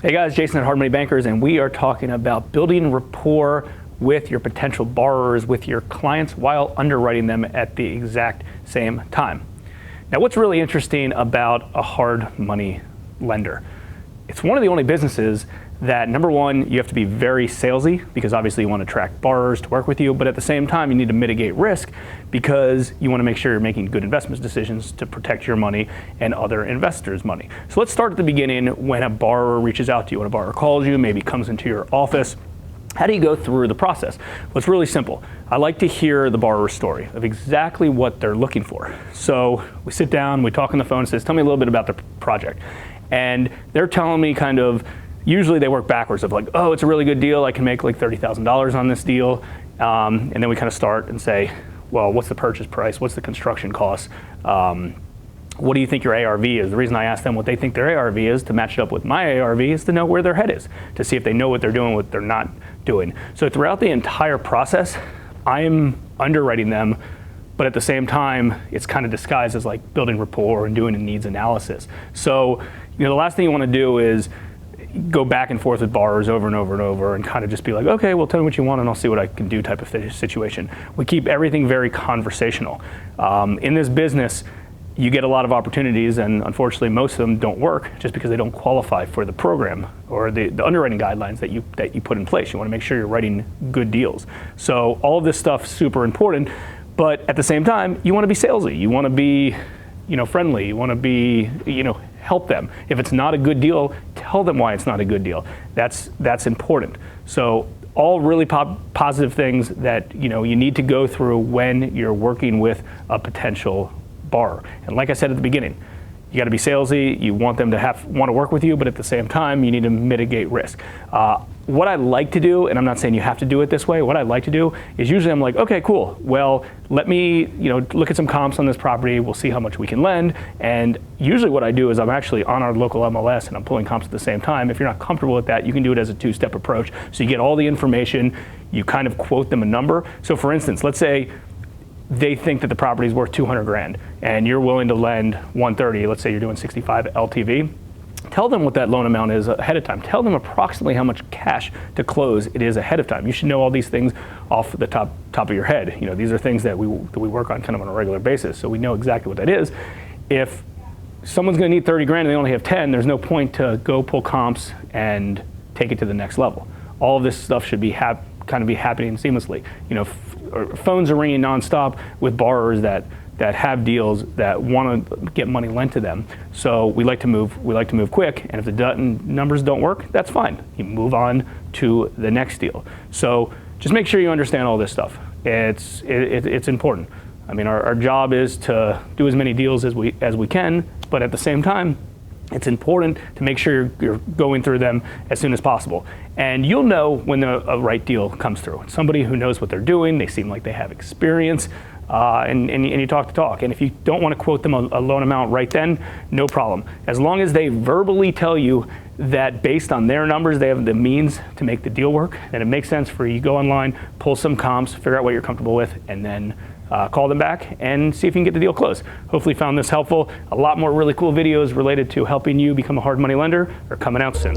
Hey guys, Jason at Hard Money Bankers, and we are talking about building rapport with your potential borrowers, with your clients, while underwriting them at the exact same time. Now, what's really interesting about a hard money lender? It's one of the only businesses that, number one, you have to be very salesy, because obviously you want to attract borrowers to work with you, but at the same time you need to mitigate risk because you want to make sure you're making good investment decisions to protect your money and other investors' money. So let's start at the beginning. When a borrower reaches out to you, when a borrower calls you, maybe comes into your office, how do you go through the process? Well, it's really simple. I like to hear the borrower's story of exactly what they're looking for. So we sit down, we talk on the phone, and says, tell me a little bit about the project. And they're telling me kind of, usually they work backwards of like, oh, it's a really good deal. I can make like $30,000 on this deal. And then we kind of start and say, well, what's the purchase price? What's the construction cost? What do you think your ARV is? The reason I ask them what they think their ARV is to match it up with my ARV is to know where their head is, to see if they know what they're doing, what they're not doing. So throughout the entire process, I'm underwriting them, but at the same time, it's kind of disguised as like building rapport and doing a needs analysis. So, the last thing you want to do is go back and forth with borrowers over and over and over and kind of just be like, okay, well, tell me what you want and I'll see what I can do type of situation. We keep everything very conversational. In this business, you get a lot of opportunities, and unfortunately most of them don't work just because they don't qualify for the program or the underwriting guidelines that you put in place. You want to make sure you're writing good deals. So all of this stuff super important, but at the same time, you want to be salesy. You want to be, friendly. You want to be, help them. If it's not a good deal, tell them why it's not a good deal. That's important. So all really positive things that you need to go through when you're working with a potential borrower. And like I said at the beginning, you got to be salesy. You want them to want to work with you, but at the same time, you need to mitigate risk. What I like to do, and I'm not saying you have to do it this way, what I like to do is usually I'm like, okay, cool. Well, let me look at some comps on this property. We'll see how much we can lend. And usually what I do is I'm actually on our local MLS and I'm pulling comps at the same time. If you're not comfortable with that, you can do it as a two-step approach. So you get all the information, you kind of quote them a number. So for instance, let's say they think that the property is worth 200 grand and you're willing to lend 130, let's say you're doing 65 LTV. Tell them what that loan amount is ahead of time. Tell them approximately how much cash to close it is ahead of time. You should know all these things off the top of your head. These are things that we work on kind of on a regular basis, so we know exactly what that is. If someone's going to need 30 grand and they only have 10, there's no point to go pull comps and take it to the next level. All of this stuff should be kind of be happening seamlessly. Phones are ringing nonstop with borrowers that have deals that want to get money lent to them. So we like to move quick, and if the numbers don't work, that's fine. You move on to the next deal. So just make sure you understand all this stuff. It's important. I mean, our job is to do as many deals as we can, but at the same time, it's important to make sure you're going through them as soon as possible. And you'll know when a right deal comes through. Somebody who knows what they're doing, they seem like they have experience, and you talk the talk. And if you don't want to quote them a loan amount right then, no problem. As long as they verbally tell you that based on their numbers, they have the means to make the deal work, then it makes sense for you to go online, pull some comps, figure out what you're comfortable with, and then call them back and see if you can get the deal closed. Hopefully you found this helpful. A lot more really cool videos related to helping you become a hard money lender are coming out soon.